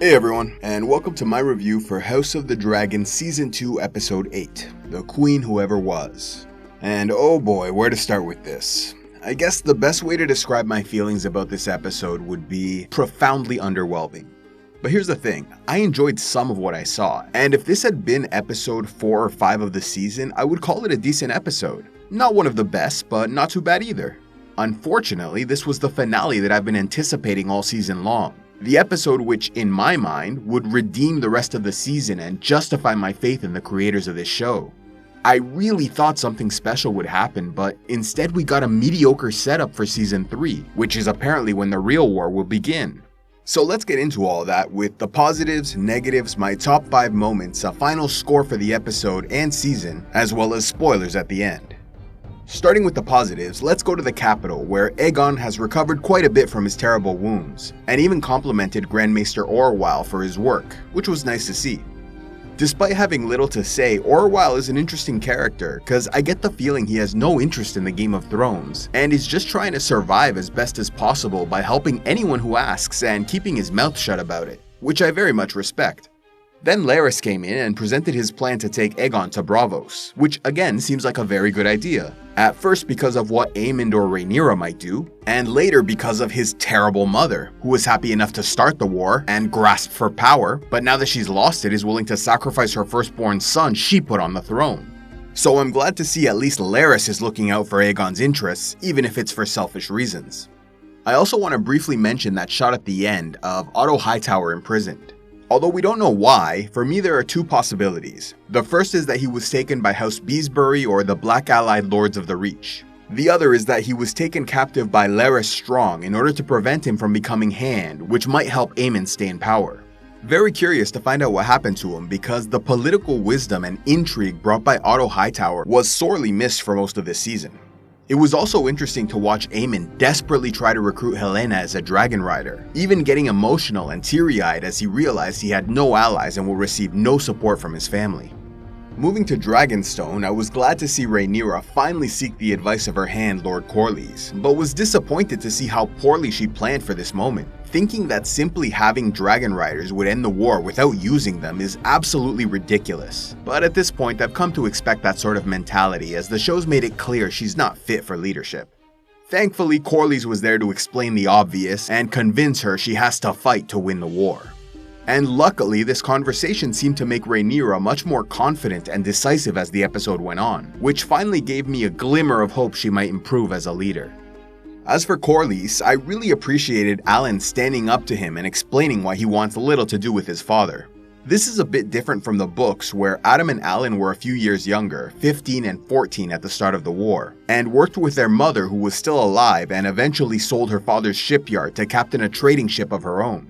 Hey everyone, and welcome to my review for House of the Dragon Season 2 Episode 8, The Queen Who Ever Was. And oh boy, where to start with this? I guess the best way to describe my feelings about this episode would be profoundly underwhelming. But here's the thing, I enjoyed some of what I saw, and if this had been episode 4 or 5 of the season, I would call it a decent episode. Not one of the best, but not too bad either. Unfortunately, this was the finale that I've been anticipating all season long. The episode which, in my mind, would redeem the rest of the season and justify my faith in the creators of this show. I really thought something special would happen, but instead we got a mediocre setup for Season 3, which is apparently when the real war will begin. So let's get into all that with the positives, negatives, my top 5 moments, a final score for the episode and season, as well as spoilers at the end. Starting with the positives, let's go to the capital, where Aegon has recovered quite a bit from his terrible wounds, and even complimented Grandmaster Orwell for his work, which was nice to see. Despite having little to say, Orwell is an interesting character, cause I get the feeling he has no interest in the Game of Thrones, and is just trying to survive as best as possible by helping anyone who asks and keeping his mouth shut about it, which I very much respect. Then Larys came in and presented his plan to take Aegon to Braavos, which again seems like a very good idea. At first because of what Aemond or Rhaenyra might do, and later because of his terrible mother, who was happy enough to start the war and grasp for power, but now that she's lost it is willing to sacrifice her firstborn son she put on the throne. So I'm glad to see at least Larys is looking out for Aegon's interests, even if it's for selfish reasons. I also want to briefly mention that shot at the end of Otto Hightower imprisoned. Although we don't know why, for me there are 2 possibilities. The first is that he was taken by House Beesbury or the Black Allied Lords of the Reach. The other is that he was taken captive by Larys Strong in order to prevent him from becoming Hand, which might help Aemond stay in power. Very curious to find out what happened to him because the political wisdom and intrigue brought by Otto Hightower was sorely missed for most of this season. It was also interesting to watch Aemond desperately try to recruit Helaena as a dragon rider, even getting emotional and teary-eyed as he realized he had no allies and will receive no support from his family. Moving to Dragonstone, I was glad to see Rhaenyra finally seek the advice of her hand, Lord Corlys, but was disappointed to see how poorly she planned for this moment. Thinking that simply having dragon riders would end the war without using them is absolutely ridiculous. But at this point, I've come to expect that sort of mentality as the show's made it clear she's not fit for leadership. Thankfully, Corlys was there to explain the obvious and convince her she has to fight to win the war. And luckily, this conversation seemed to make Rhaenyra much more confident and decisive as the episode went on, which finally gave me a glimmer of hope she might improve as a leader. As for Corlys, I really appreciated Alan standing up to him and explaining why he wants little to do with his father. This is a bit different from the books where Adam and Alan were a few years younger, 15 and 14 at the start of the war, and worked with their mother who was still alive and eventually sold her father's shipyard to captain a trading ship of her own.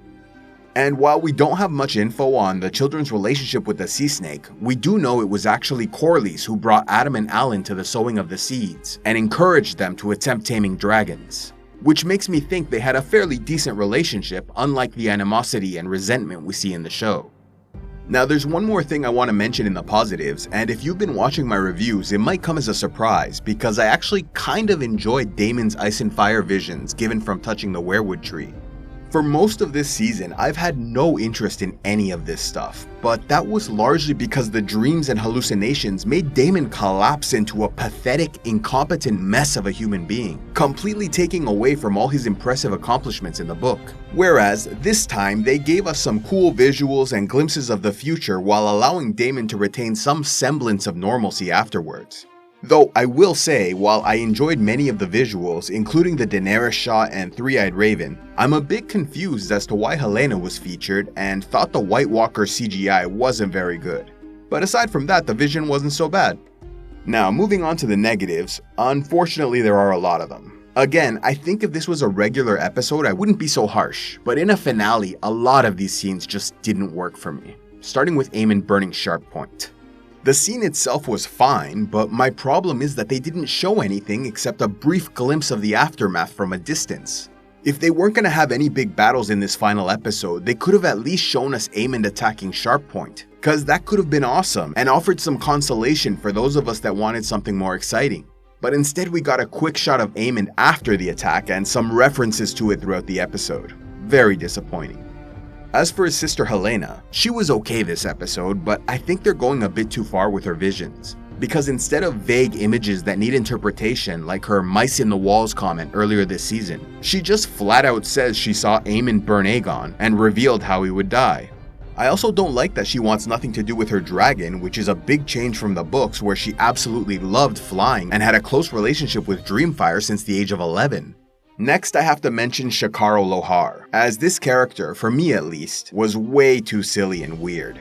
And while we don't have much info on the children's relationship with the sea snake, we do know it was actually Corlys who brought Adam and Alan to the sowing of the seeds and encouraged them to attempt taming dragons. Which makes me think they had a fairly decent relationship, unlike the animosity and resentment we see in the show. Now there's one more thing I want to mention in the positives, and if you've been watching my reviews, it might come as a surprise because I actually kind of enjoyed Daemon's ice and fire visions given from touching the weirwood tree. For most of this season, I've had no interest in any of this stuff, but that was largely because the dreams and hallucinations made Daemon collapse into a pathetic, incompetent mess of a human being, completely taking away from all his impressive accomplishments in the book. Whereas, this time, they gave us some cool visuals and glimpses of the future while allowing Daemon to retain some semblance of normalcy afterwards. Though I will say, while I enjoyed many of the visuals, including the Daenerys shot and Three-Eyed Raven, I'm a bit confused as to why Helaena was featured and thought the White Walker CGI wasn't very good. But aside from that, the vision wasn't so bad. Now, moving on to the negatives, unfortunately there are a lot of them. Again, I think if this was a regular episode, I wouldn't be so harsh, but in a finale, a lot of these scenes just didn't work for me. Starting with Aemond burning Sharp Point. The scene itself was fine, but my problem is that they didn't show anything except a brief glimpse of the aftermath from a distance. If they weren't going to have any big battles in this final episode, they could have at least shown us Aemond attacking Sharp Point, cause that could have been awesome and offered some consolation for those of us that wanted something more exciting. But instead we got a quick shot of Aemond after the attack and some references to it throughout the episode. Very disappointing. As for his sister Helena, she was okay this episode, but I think they're going a bit too far with her visions. Because instead of vague images that need interpretation like her mice in the walls comment earlier this season, she just flat out says she saw Aemon burn Aegon and revealed how he would die. I also don't like that she wants nothing to do with her dragon, which is a big change from the books where she absolutely loved flying and had a close relationship with Dreamfire since the age of 11. Next, I have to mention Shakaro Lohar, as this character, for me at least, was way too silly and weird.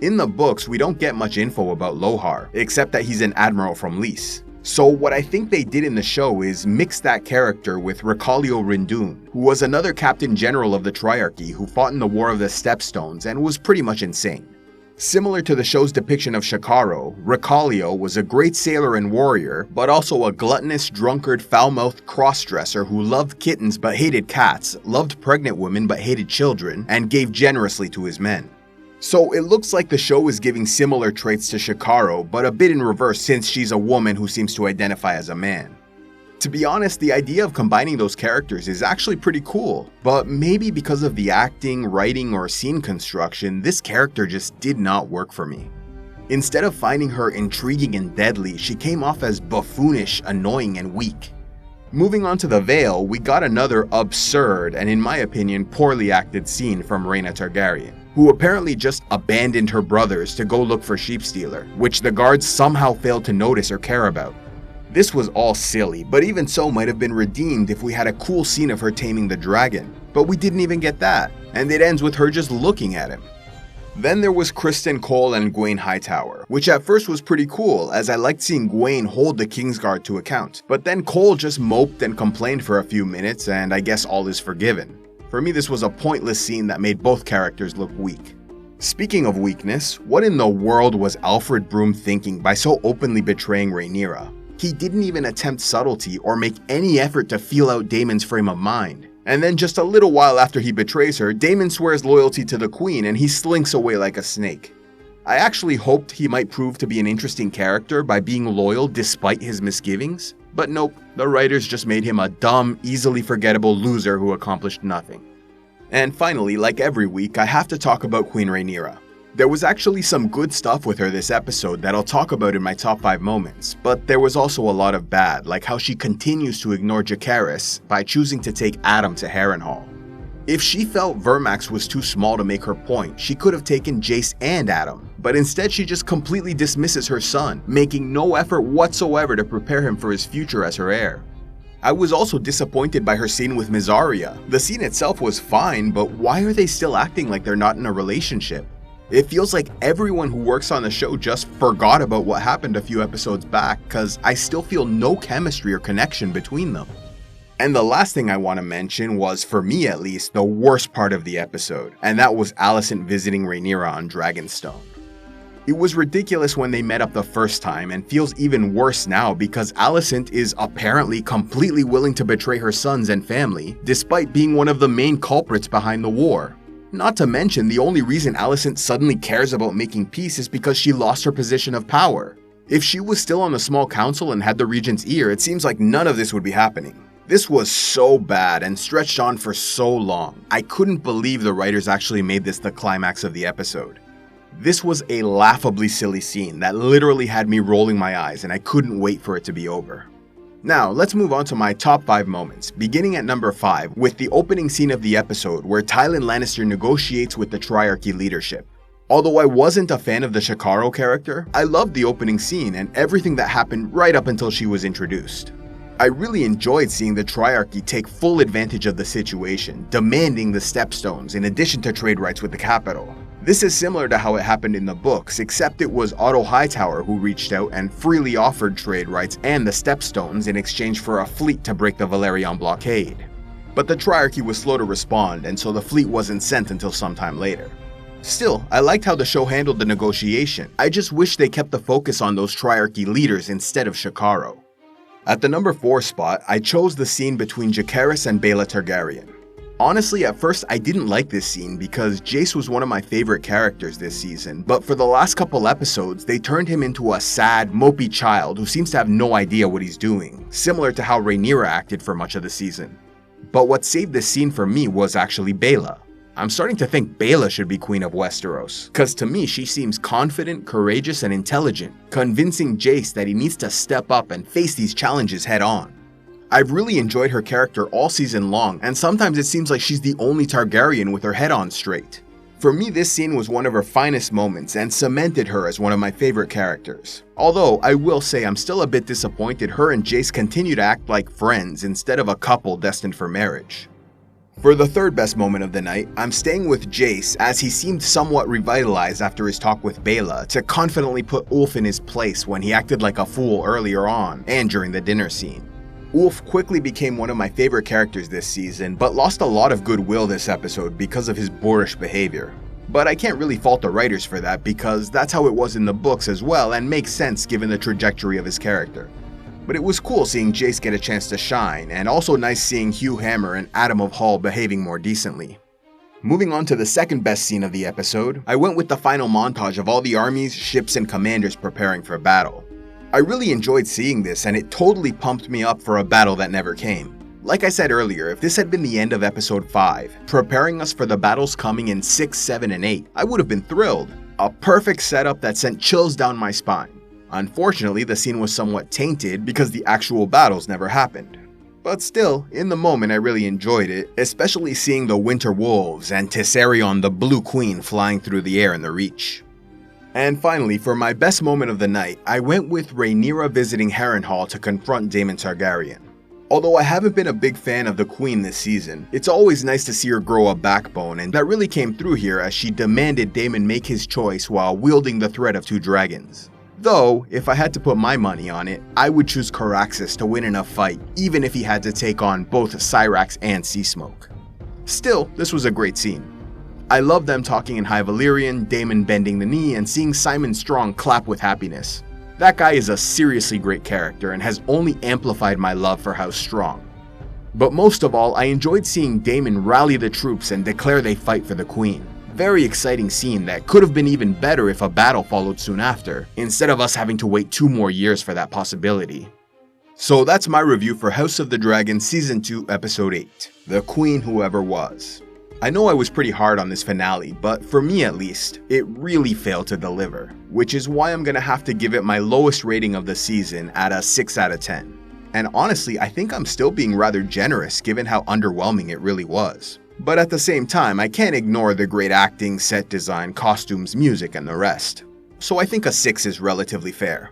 In the books, we don't get much info about Lohar, except that he's an admiral from Lys. So what I think they did in the show is mix that character with Recalio Rindoon, who was another captain general of the Triarchy who fought in the War of the Stepstones and was pretty much insane. Similar to the show's depiction of Shakaro, Recalio was a great sailor and warrior, but also a gluttonous, drunkard, foul-mouthed cross-dresser who loved kittens but hated cats, loved pregnant women but hated children, and gave generously to his men. So it looks like the show is giving similar traits to Shakaro, but a bit in reverse since she's a woman who seems to identify as a man. To be honest, the idea of combining those characters is actually pretty cool, but maybe because of the acting, writing, or scene construction, this character just did not work for me. Instead of finding her intriguing and deadly, she came off as buffoonish, annoying, and weak. Moving on to the Vale, we got another absurd and, in my opinion, poorly acted scene from Rhaena Targaryen, who apparently just abandoned her brothers to go look for Sheepstealer, which the guards somehow failed to notice or care about. This was all silly, but even so might have been redeemed if we had a cool scene of her taming the dragon, but we didn't even get that, and it ends with her just looking at him. Then there was Criston Cole and Gwaine Hightower, which at first was pretty cool as I liked seeing Gwaine hold the Kingsguard to account, but then Cole just moped and complained for a few minutes and I guess all is forgiven. For me, this was a pointless scene that made both characters look weak. Speaking of weakness, what in the world was Alfred Broom thinking by so openly betraying Rhaenyra? He didn't even attempt subtlety or make any effort to feel out Daemon's frame of mind. And then just a little while after he betrays her, Daemon swears loyalty to the queen and he slinks away like a snake. I actually hoped he might prove to be an interesting character by being loyal despite his misgivings, but nope, the writers just made him a dumb, easily forgettable loser who accomplished nothing. And finally, like every week, I have to talk about Queen Rhaenyra. There was actually some good stuff with her this episode that I'll talk about in my top 5 moments, but there was also a lot of bad, like how she continues to ignore Jacaerys by choosing to take Adam to Harrenhal. If she felt Vermax was too small to make her point, she could have taken Jace and Adam, but instead she just completely dismisses her son, making no effort whatsoever to prepare him for his future as her heir. I was also disappointed by her scene with Mysaria. The scene itself was fine, but why are they still acting like they're not in a relationship? It feels like everyone who works on the show just forgot about what happened a few episodes back, cause I still feel no chemistry or connection between them. And the last thing I want to mention was, for me at least, the worst part of the episode, and that was Alicent visiting Rhaenyra on Dragonstone. It was ridiculous when they met up the first time and feels even worse now because Alicent is apparently completely willing to betray her sons and family, despite being one of the main culprits behind the war. Not to mention, the only reason Alicent suddenly cares about making peace is because she lost her position of power. If she was still on the small council and had the regent's ear, it seems like none of this would be happening. This was so bad and stretched on for so long. I couldn't believe the writers actually made this the climax of the episode. This was a laughably silly scene that literally had me rolling my eyes and I couldn't wait for it to be over. Now, let's move on to my top 5 moments, beginning at number 5 with the opening scene of the episode where Tywin Lannister negotiates with the Triarchy leadership. Although I wasn't a fan of the Shakaro character, I loved the opening scene and everything that happened right up until she was introduced. I really enjoyed seeing the Triarchy take full advantage of the situation, demanding the Stepstones in addition to trade rights with the capital. This is similar to how it happened in the books, except it was Otto Hightower who reached out and freely offered trade rights and the Stepstones in exchange for a fleet to break the Valerian blockade. But the Triarchy was slow to respond, and so the fleet wasn't sent until sometime later. Still, I liked how the show handled the negotiation. I just wish they kept the focus on those Triarchy leaders instead of Shakaro. At the number 4 spot, I chose the scene between Jacaerys and Baela Targaryen. Honestly, at first I didn't like this scene because Jace was one of my favorite characters this season, but for the last couple episodes, they turned him into a sad, mopey child who seems to have no idea what he's doing, similar to how Rhaenyra acted for much of the season. But what saved this scene for me was actually Baela. I'm starting to think Bela should be Queen of Westeros, cause to me she seems confident, courageous, and intelligent, convincing Jace that he needs to step up and face these challenges head on. I've really enjoyed her character all season long, and sometimes it seems like she's the only Targaryen with her head on straight. For me, this scene was one of her finest moments and cemented her as one of my favorite characters. Although, I will say I'm still a bit disappointed her and Jace continue to act like friends instead of a couple destined for marriage. For the third best moment of the night, I'm staying with Jace as he seemed somewhat revitalized after his talk with Bela to confidently put Ulf in his place when he acted like a fool earlier on and during the dinner scene. Ulf quickly became one of my favorite characters this season, but lost a lot of goodwill this episode because of his boorish behavior. But I can't really fault the writers for that because that's how it was in the books as well and makes sense given the trajectory of his character. But it was cool seeing Jace get a chance to shine, and also nice seeing Hugh Hammer and Adam of Hull behaving more decently. Moving on to the second best scene of the episode, I went with the final montage of all the armies, ships, and commanders preparing for battle. I really enjoyed seeing this, and it totally pumped me up for a battle that never came. Like I said earlier, if this had been the end of episode 5, preparing us for the battles coming in 6, 7, and 8, I would have been thrilled. A perfect setup that sent chills down my spine. Unfortunately, the scene was somewhat tainted because the actual battles never happened. But still, in the moment I really enjoyed it, especially seeing the Winter Wolves and Tessarion the Blue Queen flying through the air in the Reach. And finally, for my best moment of the night, I went with Rhaenyra visiting Harrenhal to confront Daemon Targaryen. Although I haven't been a big fan of the Queen this season, it's always nice to see her grow a backbone, and that really came through here as she demanded Daemon make his choice while wielding the threat of 2 dragons. Though, if I had to put my money on it, I would choose Caraxes to win in a fight, even if he had to take on both Syrax and Seasmoke. Still, this was a great scene. I love them talking in High Valyrian, Daemon bending the knee, and seeing Simon Strong clap with happiness. That guy is a seriously great character and has only amplified my love for House Strong. But most of all, I enjoyed seeing Daemon rally the troops and declare they fight for the Queen. Very exciting scene that could have been even better if a battle followed soon after, instead of us having to wait 2 more years for that possibility. So that's my review for House of the Dragon Season 2 Episode 8, The Queen Whoever Was. I know I was pretty hard on this finale, but for me at least, it really failed to deliver, which is why I'm gonna have to give it my lowest rating of the season at a 6 out of 10. And honestly, I think I'm still being rather generous given how underwhelming it really was. But at the same time, I can't ignore the great acting, set design, costumes, music, and the rest. So I think a 6 is relatively fair.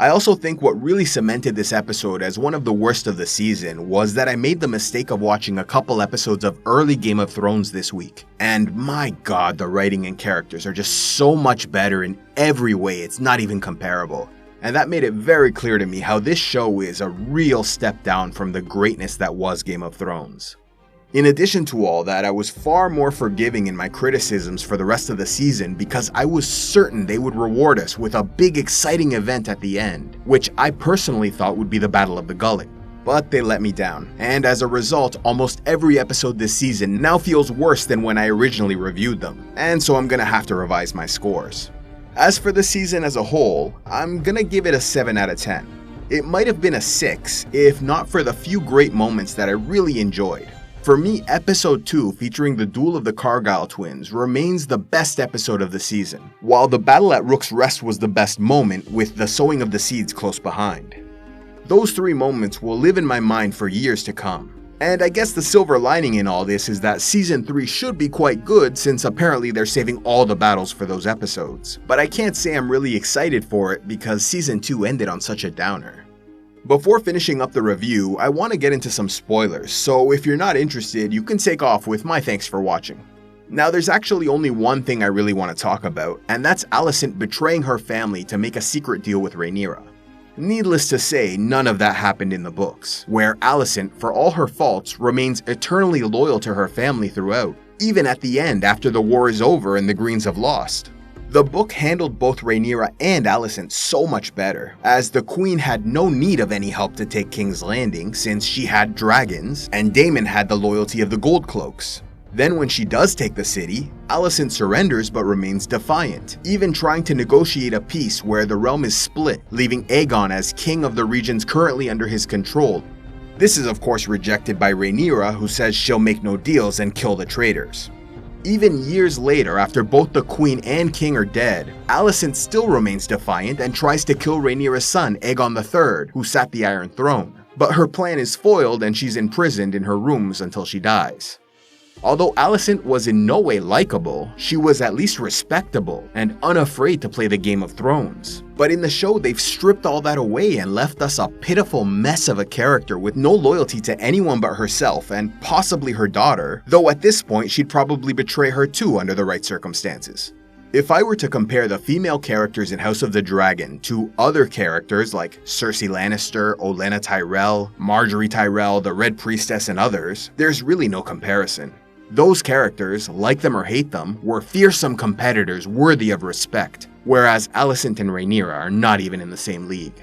I also think what really cemented this episode as one of the worst of the season was that I made the mistake of watching a couple episodes of early Game of Thrones this week. And my god, the writing and characters are just so much better in every way, it's not even comparable. And that made it very clear to me how this show is a real step down from the greatness that was Game of Thrones. In addition to all that, I was far more forgiving in my criticisms for the rest of the season because I was certain they would reward us with a big exciting event at the end, which I personally thought would be the Battle of the Gullet. But they let me down, and as a result, almost every episode this season now feels worse than when I originally reviewed them, and so I'm gonna have to revise my scores. As for the season as a whole, I'm gonna give it a 7 out of 10. It might have been a 6 if not for the few great moments that I really enjoyed. For me, episode 2 featuring the duel of the Cargyle twins remains the best episode of the season, while the battle at Rook's Rest was the best moment with the sowing of the seeds close behind. Those 3 moments will live in my mind for years to come. And I guess the silver lining in all this is that season 3 should be quite good since apparently they're saving all the battles for those episodes. But I can't say I'm really excited for it because season 2 ended on such a downer. Before finishing up the review, I want to get into some spoilers, so if you're not interested, you can take off with my thanks for watching. Now there's actually only one thing I really want to talk about, and that's Alicent betraying her family to make a secret deal with Rhaenyra. Needless to say, none of that happened in the books, where Alicent, for all her faults, remains eternally loyal to her family throughout, even at the end after the war is over and the Greens have lost. The book handled both Rhaenyra and Alicent so much better, as the Queen had no need of any help to take King's Landing since she had dragons, and Daemon had the loyalty of the Gold Cloaks. Then when she does take the city, Alicent surrenders but remains defiant, even trying to negotiate a peace where the realm is split, leaving Aegon as king of the regions currently under his control. This is of course rejected by Rhaenyra, who says she'll make no deals and kill the traitors. Even years later, after both the queen and king are dead, Alicent still remains defiant and tries to kill Rhaenyra's son, Aegon III, who sat the Iron Throne. But her plan is foiled and she's imprisoned in her rooms until she dies. Although Alicent was in no way likable, she was at least respectable and unafraid to play the Game of Thrones. But in the show, they've stripped all that away and left us a pitiful mess of a character with no loyalty to anyone but herself and possibly her daughter, though at this point she'd probably betray her too under the right circumstances. If I were to compare the female characters in House of the Dragon to other characters like Cersei Lannister, Olenna Tyrell, Marjorie Tyrell, the Red Priestess, and others, there's really no comparison. Those characters, like them or hate them, were fearsome competitors worthy of respect, whereas Alicent and Rhaenyra are not even in the same league.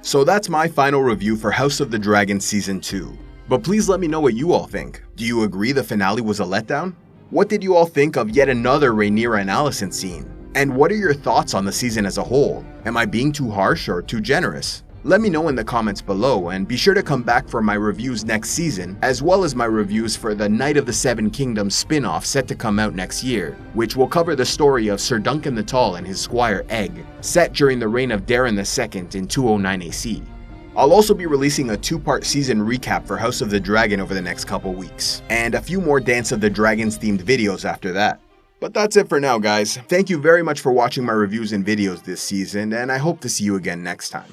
So that's my final review for House of the Dragon Season 2. But please let me know what you all think. Do you agree the finale was a letdown? What did you all think of yet another Rhaenyra and Alicent scene? And what are your thoughts on the season as a whole? Am I being too harsh or too generous? Let me know in the comments below, and be sure to come back for my reviews next season, as well as my reviews for the Knight of the Seven Kingdoms spin-off set to come out next year, which will cover the story of Sir Duncan the Tall and his squire Egg, set during the reign of Daeron II in 209 AC. I'll also be releasing a 2-part season recap for House of the Dragon over the next couple weeks, and a few more Dance of the Dragons themed videos after that. But that's it for now, guys. Thank you very much for watching my reviews and videos this season, and I hope to see you again next time.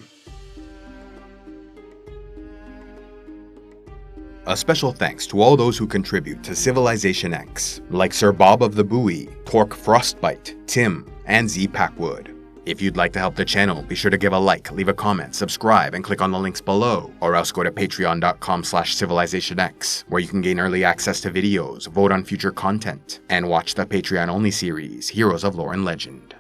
A special thanks to all those who contribute to CivilizationEx, like Sir Bob of the Buoy, Torque Frostbite, Tim, and Z Packwood. If you'd like to help the channel, be sure to give a like, leave a comment, subscribe, and click on the links below, or else go to patreon.com/CivilizationEx, where you can gain early access to videos, vote on future content, and watch the Patreon-only series, Heroes of Lore and Legend.